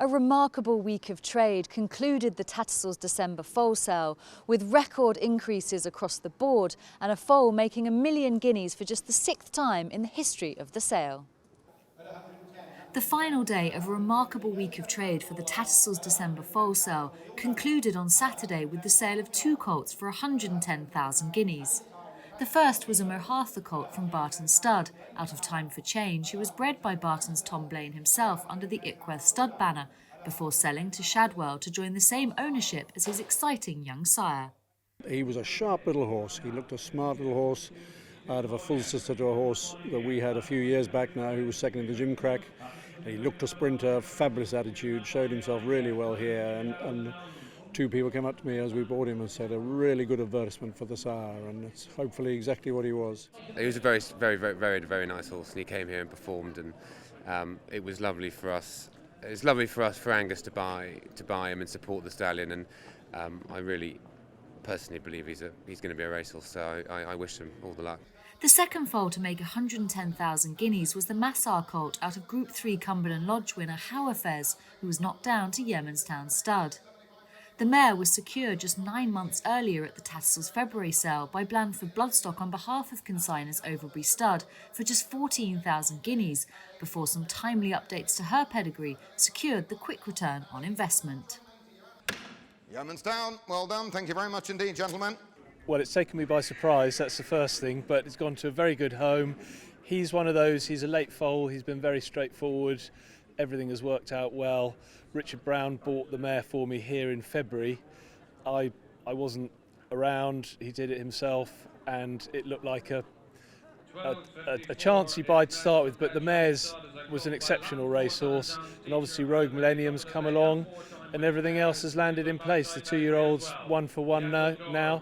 A remarkable week of trade concluded the Tattersalls December Foal Sale with record increases across the board and a foal making £1 million guineas for just the 6th time in the history of the sale. The final day of a remarkable week of trade for the Tattersalls December Foal Sale concluded on Saturday with the sale of 2 colts for 110,000 guineas. The first was a Mohartha colt from Barton's stud, out of time for change, who was bred by Barton's Tom Blaine himself under the Ickworth stud banner, before selling to Shadwell to join the same ownership as his exciting young sire. He was a sharp little horse. He looked a smart little horse out of a full sister to a horse that we had a few years back now who was second in the gym crack. He looked a sprinter, fabulous attitude, showed himself really well here, and 2 people came up to me as we bought him and said a really good advertisement for the sire, and it's hopefully exactly what he was. He was a very nice horse, and he came here and performed, and it was lovely for us. It was lovely for us, for Angus, to buy him and support the stallion, and I really personally believe he's going to be a racehorse, so I wish him all the luck. The second foal to make 110,000 guineas was the Massar colt out of Group 3 Cumberland Lodge winner How Affairs, who was knocked down to Yemenstown stud. The mare was secured just 9 months earlier at the Tattersalls February sale by Blandford Bloodstock on behalf of consigners Overbury Stud for just 14,000 guineas, before some timely updates to her pedigree secured the quick return on investment. Yemenstown, well done. Thank you very much indeed, gentlemen. Well, it's taken me by surprise, that's the first thing, but it's gone to a very good home. He's one of those, he's a late foal, he's been very straightforward, everything has worked out well. Richard Brown bought the mare for me here in February. I wasn't around, he did it himself, and it looked like a chancy buy to start with, but the mare's was an exceptional racehorse, and obviously Rogue Millennium's come along and everything else has landed in place. The 2-year-old's 1 for 1 now,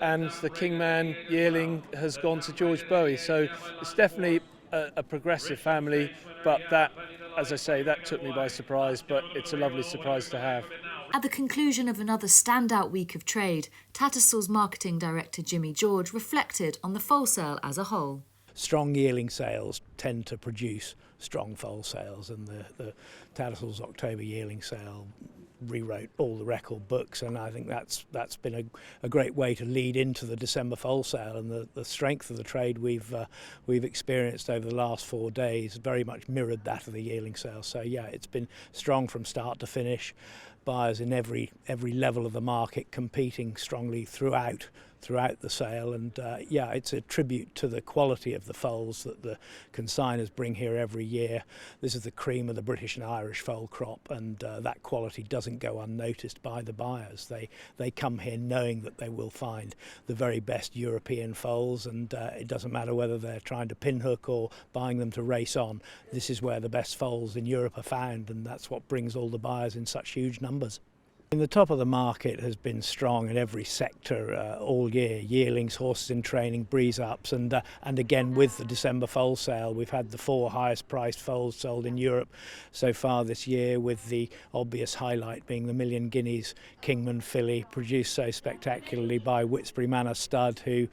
and the Kingman yearling has gone to George Bowie, so it's definitely a progressive family, but that, as I say, that took me by surprise, but it's a lovely surprise to have. At the conclusion of another standout week of trade, Tattersalls marketing director Jimmy George reflected on the foal sale as a whole. Strong yearling sales tend to produce strong foal sales, and the Tattersalls October yearling sale rewrote all the record books, and I think that's been a great way to lead into the December foal sale, and the strength of the trade we've experienced over the last 4 days very much mirrored that of the yearling sale. So yeah, it's been strong from start to finish. Buyers in every level of the market competing strongly throughout the sale, and yeah, it's a tribute to the quality of the foals that the consigners bring here every year. This is the cream of the British and Irish foal crop, and that quality doesn't go unnoticed by the buyers. They come here knowing that they will find the very best European foals, and it doesn't matter whether they're trying to pinhook or buying them to race on. This is where the best foals in Europe are found, and that's what brings all the buyers in such huge numbers. In the top of the market has been strong in every sector all year. Yearlings, horses in training, breeze-ups, and again with the December foal sale, we've had the 4 highest priced foals sold in Europe so far this year, with the obvious highlight being the $1 million guineas Kingman filly, produced so spectacularly by Whitsbury Manor stud, who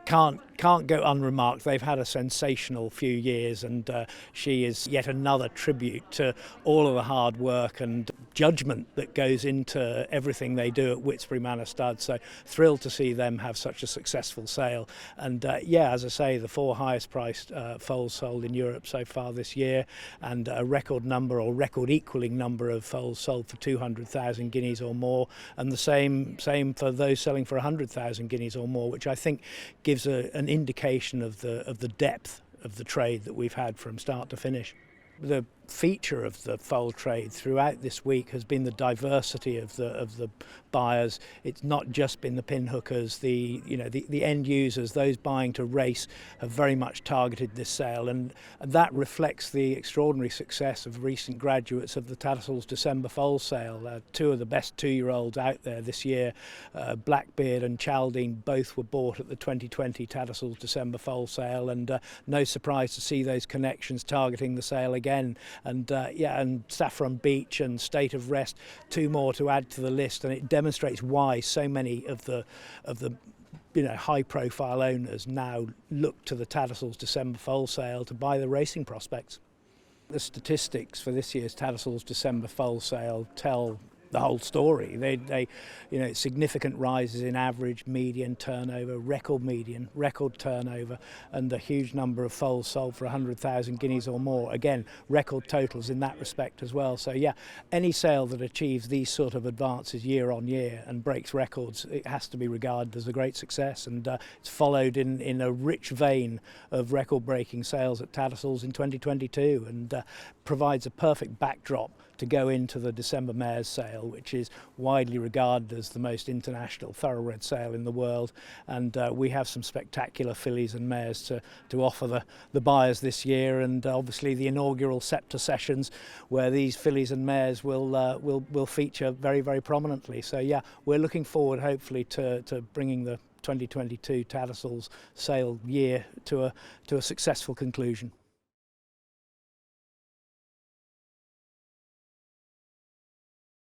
can't go unremarked. They've had a sensational few years, and she is yet another tribute to all of the hard work and judgment that goes into everything they do at Whitsbury Manor Stud. So thrilled to see them have such a successful sale. And yeah, as I say, the 4 highest priced foals sold in Europe so far this year, and a record number or record equaling number of foals sold for 200,000 guineas or more, and the same for those selling for 100,000 guineas or more, which I think gives an indication of the depth of the trade that we've had from start to finish. The feature of the foal trade throughout this week has been the diversity of the buyers. It's not just been the pinhookers, the end users, those buying to race have very much targeted this sale, and that reflects the extraordinary success of recent graduates of the Tattersalls December Foal Sale. 2 of the best 2-year-olds out there this year, Blackbeard and Chaldine, both were bought at the 2020 Tattersalls December Foal Sale, and no surprise to see those connections targeting the sale again. And yeah, and Saffron Beach and State of Rest, 2 more to add to the list, and it demonstrates why so many of the high-profile owners now look to the Tattersalls December Foal Sale to buy the racing prospects. The statistics for this year's Tattersalls December Foal Sale tell the whole story. They significant rises in average, median turnover, record median, record turnover, and a huge number of foals sold for 100,000 guineas or more. Again, record totals in that respect as well. So yeah, any sale that achieves these sort of advances year on year and breaks records, it has to be regarded as a great success, and it's followed in a rich vein of record-breaking sales at Tattersalls in 2022, and provides a perfect backdrop to go into the December Mares Sale, which is widely regarded as the most international thoroughbred sale in the world. And we have some spectacular fillies and mares to offer the buyers this year, and obviously the inaugural Sceptre Sessions, where these fillies and mares will feature very, very prominently. So yeah, we're looking forward hopefully to bringing the 2022 Tattersalls sale year to a successful conclusion.